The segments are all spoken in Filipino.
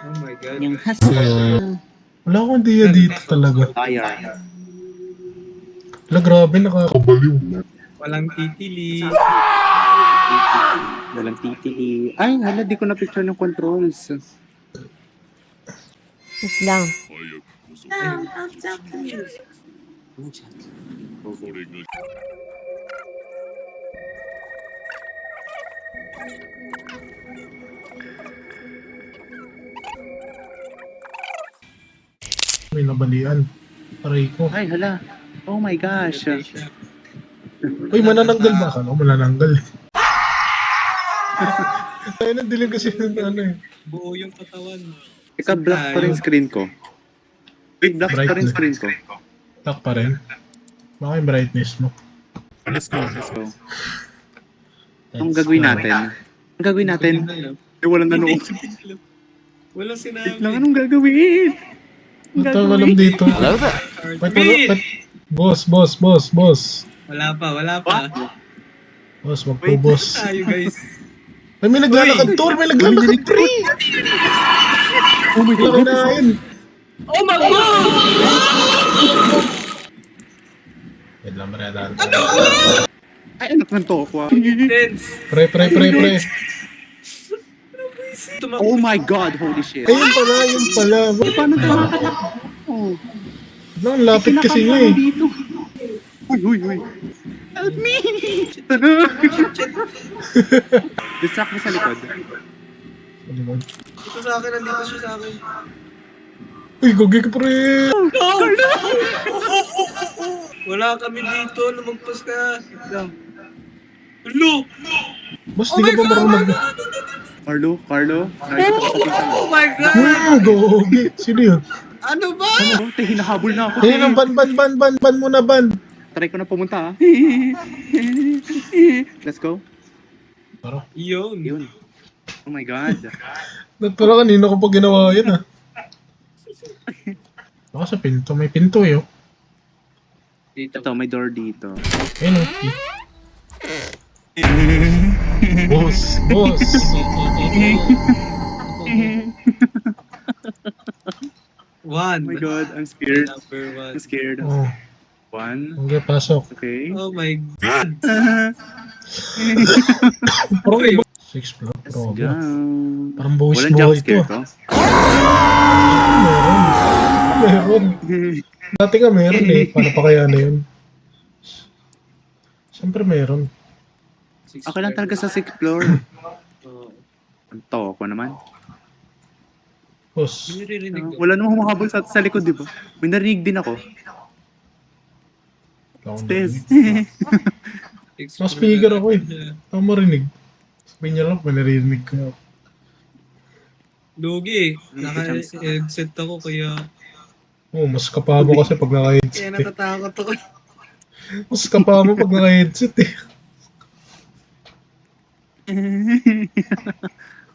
Oh my God. Yung hustle. Wala akong idea dito talaga. Fire. Wala, grabe, nakakabaliw. Walang titili. Walang titili. Ay, hala, di ko na-picture ng controls. Wait lang. May nabalian. Aray ko. Ay, hala. Oh my gosh. Uy, manananggal ba? Akala ko manananggal. Tayo na dilim kasi ng ano eh. Buo yung katawan. Ika, black pa rin screen ko. Wait, black pa rin Brightness. screen ko. Tak pa rin. Baka yung brightness mo. Let's go, let's go. Anong gagawin natin? Anong gagawin natin? Eh, walang nanood. Walang Wait lang, sinabi. anong gagawin? Anong Ito, walang dito. Wait, Heartbeat! Boss. Wala pa, wala pa. Boss, wag po, Wait. boss. Tayo guys. Ay, may naglalakad, Tor! May naglalakad, pre! Oh my Laki na yun. Oh my God! Wait lang, maradaan. Ay, anak ng tokwa. Tense. Pre. Oh my god, holy shit. Ayun pala. Paano ito makakala? Oh, Ang lapit kasi niya eh. dito. Uy. Help me! Distract mo sa likod. Dito sa akin, nandito siya sa akin. Uy, gogi ka, pre! Wala kami dito, lumagpas ka. Hello! Boss, di ka pa marunong mag... Carlo? Nakikita ko sa pinsan mo. Oh my God! Gogi! Sino yun? Ano ba? Ano? Te, hinahabol na ako. Ayun ang ban muna, ban! Try ko na pumunta, ha? Let's go. Tara. Yun. Yun. Oh my god. Pero kanina ko pa ginawa yun ah. Baka sa pinto, may pinto eh oh. Dito. Ito, may door dito. Ayun oh. Boss. One. Oh my god, I'm scared. Number one. I'm scared. Oh, One. okay, pasok. Okay. Oh my God. Pro, Uy, 6 floor, Let's pro. go. Parang buwis Walang buhay jump to. scare to. Meron. Dati nga meron eh. Paano pa kaya na yun? Siyempre meron. Ako lang talaga sa 6th floor. Oh. Ang toko naman. Boss. Niririnig ko. Wala namang humahabol sa likod, di ba? May narinig din ako. Test. Mas speaker ako eh. Ako marinig. Sabihin niya lang, may naririnig ko. Lugi. Naka-headset ako kaya... Oh, mas kapabo kasi pag Kaya naka-headset eh. natatakot ako. Mas kapabo pag naka-headset eh.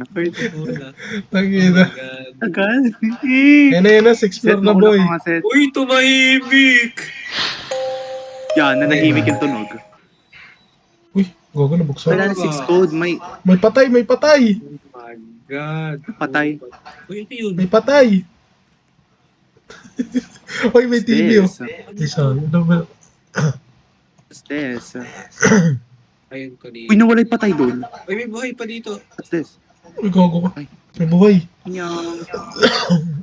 Wala. Tangina. God. Agad. Yan na, 6 floor na boy. Uy, tumahimik! Yan, nanahimik yung tunog. Uy, gogo na buksan. Wala na 6 code, may May patay! Oh my God. patay. Uy, ito yun. May patay! Uy, may TV oh. What's Isa, ano ba? this? Ayun ko dito. Uy, nawalay patay doon. Uy, may buhay pa dito. What's this? Uy, gogo ka. May buhay. Nyang.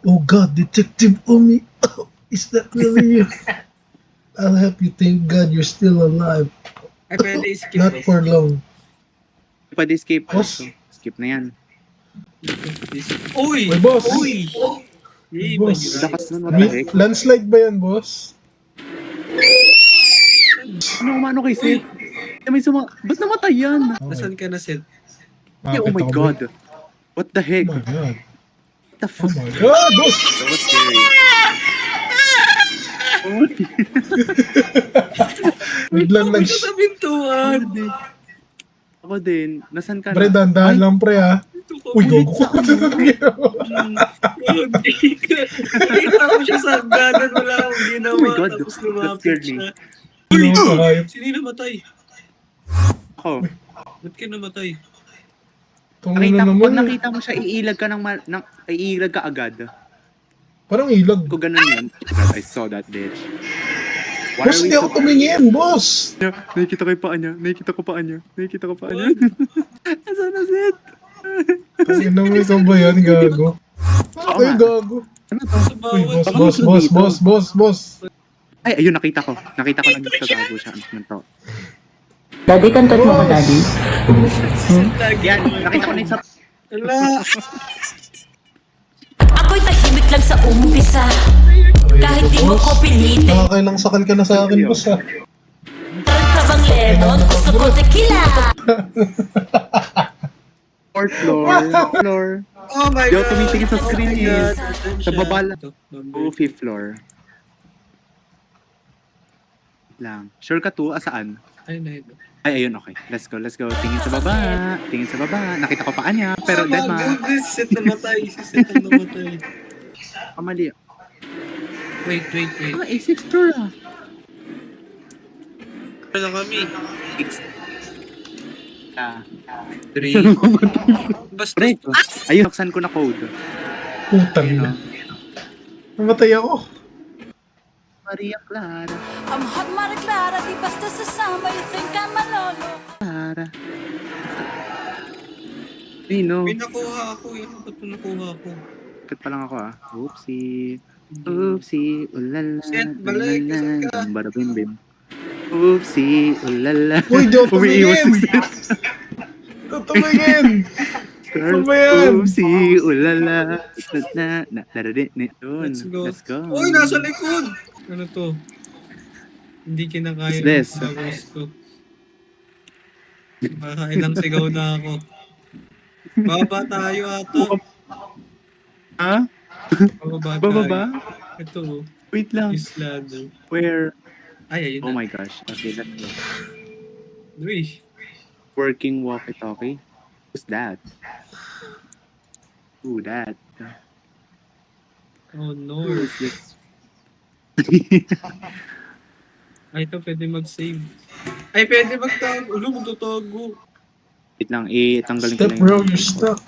Oh God, Detective Omi. Is that really you? I'll help you. Thank God you're still alive. Ay, pwede skip Not to. for long. Pwede escape. Boss. Skip na yan. Uy! May boss. Uy! Yay, Boss. Lakas nun, what the heck? Landslide ba yan, boss? Ano umano kay Sid? May ba't namatay yan? Nasaan ka na, Seth? Yeah, oh my god. What the heck? Oh my God. What the Oh fuck? my God, boss! That was scary. Biglang Uy, nag... sa pintuan! Ako din. Nasan ka na? Pre, dahan-dahan lang, pre, ha? Ito ko. Uy, gogo ka. Nakita ko siya sa hagdanan, wala akong ginawa. Oh my God, tapos that lumapit scared me. siya. Uy! Sino yung namatay? Ako. Ba't ka namatay? Tangina Pag naman. nakita mo siya, iilag ka iilag ka agad. Parang ilag. Kung ganun yan. God, I saw that bitch. Why Boss, hindi ako tumingin, boss. Nakikita ko yung paa niya. Nakikita ko paa niya. Nasaan na Zed? Tangina mo, ikaw ba yan, gago? Oo Ay, nga. gago. Ano to? Sa Uy, bawat boss. Ay, ayun, nakita ko. Nakita ko nagkagago siya. Ano to? Daddy, kantot mo ko, Daddy. Yan, nakita ko na yung sa... Ala! Ako'y tahimik lang sa umpisa. Kahit di mo ko pilitin. Nakakailang sakal ka na sa akin, boss, ha? Tarot ka bang lemon? Gusto ko tequila. Fourth floor. Oh my Yo, God! tumitingin sa screen Oh my eh. God! Sa baba lang. Ito, Oh, fifth floor. Wait lang. Sure ka to? Saan? Ay, na ito. Ay, ayun, okay. Let's go. Tingin sa baba. Nakita ko paa niya, pero Oh dead my ma. goodness! Si Seth namatay. Mali. Wait. Ah, sixth floor ah. Ano na kami? Ah. 3. Basta. Pre, ayun, buksan ko na code. Putang Ayun, na. oh. Namatay ako. Maria Clara. I'm hot, Mara Clara. Di basta sasama. You think I'm malolo. Nino. May nakuha ako. Yan ba ito nakuha ko? Bakit pa lang ako ah. Oopsie, ulala. Seth, balik. Saan ka? Bambarabimbim. Oopsie, ulala. Uy, di ako Umiiwas tumingin. si Seth. Tutumingin. Ano ba yan? Oopsie, ulala. Doon. Let's go. Uy, nasa likod! Ano to? Hindi kinakaya What's this? ng powers ko. Makakailang sigaw na ako. Baba tayo ata. Ha? Bababa Bababa? tayo. Ito, Wait lang. this ladder. Where? Ay, ayun Oh na. my gosh. Okay, let's go. Uy, Working walkie-talkie. Who's that? Who that? oh no. Who's this? Ay, ito pwede mag-save. Ay, pwede magtago. Ulo, magtatago. Wait lang, tanggalin ko Step, na bro, you're stuck.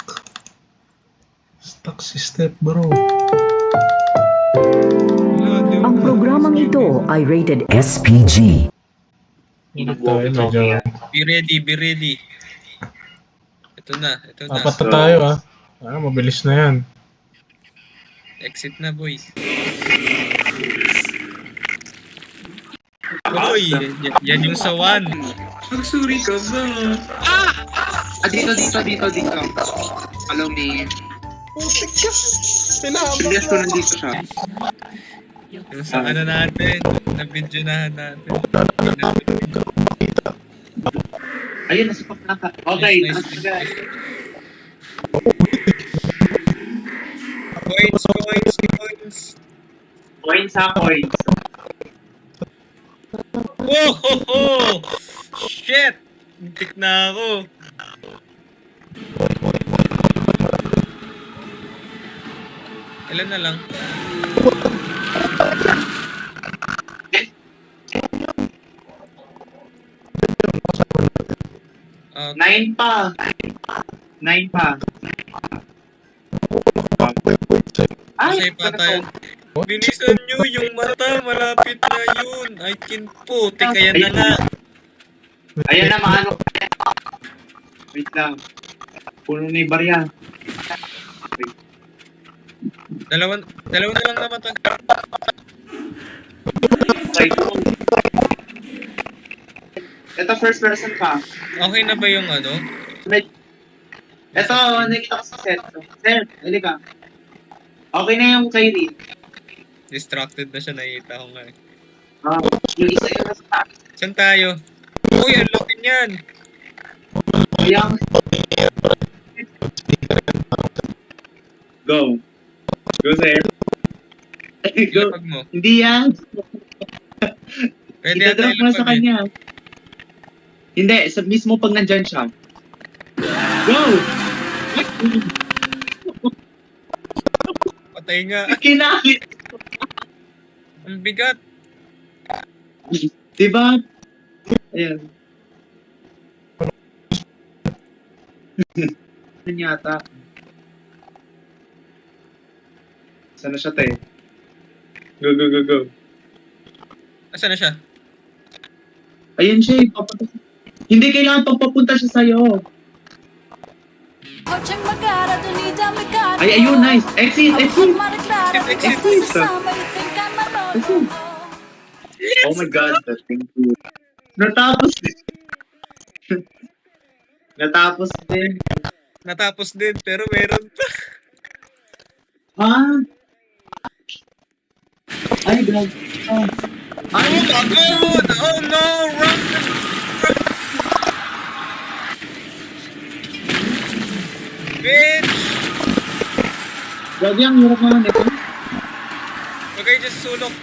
Stuck si Step, bro. Ang programang ito ay rated SPG. Ulit tayo, medyo... Be ready. Ito na. Apat na tayo, ha? Ah, mabilis na yan. Exit na, boy. Boy, yan yung sa 1. Magsuri ka ba? Dito. Follow me. Putik ka! Pinahamak Julius ko nandito siya. Yung sa ano natin, na video natin. Ayun, nasa paplaka. Okay, Nice. guys. Coins. Coins ha, coins. Whoa! Ho, ho! Shit! Muntik na ako. Ilan na lang? Ah, 9 pa. 9 pa. Masay pa tayo. Bilisan nyo yung mata, malapit na yun. I can po, teka yan na nga. Ayan na, maano. Wait lang. Puno na yung barya. Dalawa na lang naman. Right. Ito first person pa. Okay na ba yung ano? Ito, nakita ko sa set. Set, halika. Okay na yung kay Reed. Distracted na siya, nakita ko nga eh. Yung isa yung nasa taas. Saan tayo? Uy, ang laki niyan! Yung... Go. Go, sir. Go. Ilapag mo. Hindi yan. Pwede Itadrop mo sa kanya. Hindi, sa mismo pag nandyan siya. Go! Patay nga. Kinakit! Ang bigat. Diba? Ayan. Yan yata. Sana siya, te? Go, go, go, go. Asan na siya? Ayun siya, papunta. Hindi kailangan papapunta siya sa'yo. Ay, ayun, nice. Exit, exit. Exit. Oh my God, thank you. Natapos din. Natapos din. Natapos din, pero meron pa. Ah. Ay, God. Oh. Ay, Oh my God! Oh no! Run! Bitch! Gagi, ang hirap naman ito. Huwag kayo dyan sa sulok.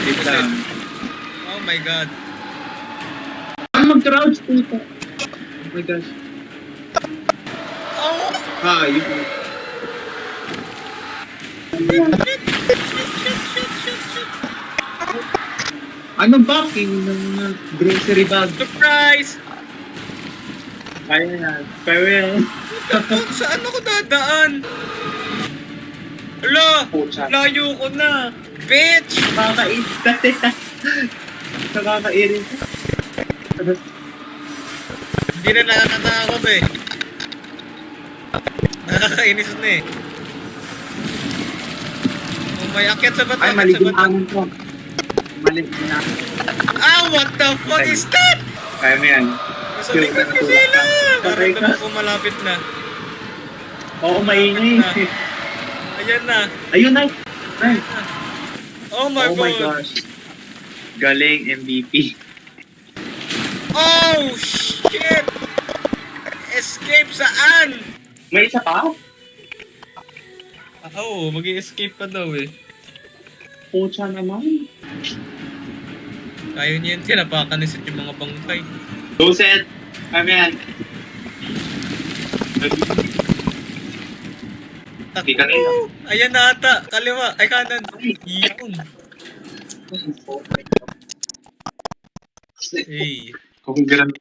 Wait lang. Oh my God. Ang mag-crouch puto. Oh my gosh. Oh! Ah, yun. Ano ba? King ng grocery bag. Surprise! Kaya yan. Kaya yan. Saan ako dadaan? Hala! Pucha. Layo ko na! Bitch! Nakakairin. Hindi na nakakatakot eh. Nakakainis na eh. Oh, may akyat sa bato. Ay, akyat mali sa bato. ginamon ko. Mali ginamon. Ah, what the fuck is that? Kaya mo yan. Nasa likod ko sila! Patay ka. Parang ko malapit na. Oo, maingay. Ayan na. Ayun na. Nice. Oh my Oh my God. gosh. Galing MVP. Oh shit! Escape saan? May isa pa? Ah, oo, mag-i-escape pa daw eh. Pucha naman. Kaya niya yun, tinapakan ni Seth yung mga bangkay. Go set. Kaya mo yan. Di kanina. Ayan na ata, kaliwa, ay kanan. Yun. Hey, Congrats.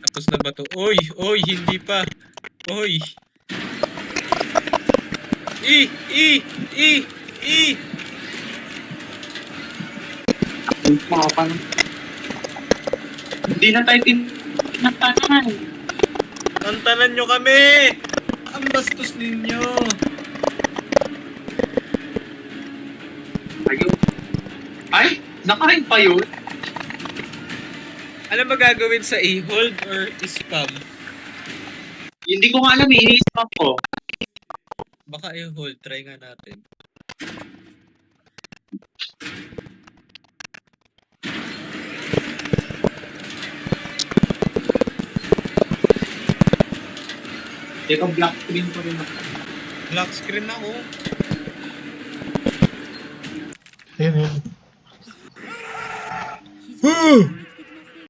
tapos na ba to? Oy, oy, hindi pa. Oy. I. Hindi na tayo tinatanan. Tantanan nyo kami! Ang bastos ninyo! Ayun. Ay, nakain pa yun. Ano ba gagawin sa i-hold or spam? Hindi ko nga alam, ini-spam ko. Baka i-hold, try nga natin. Teka, black screen pa rin ako. Black screen ako. Ayan, ayan.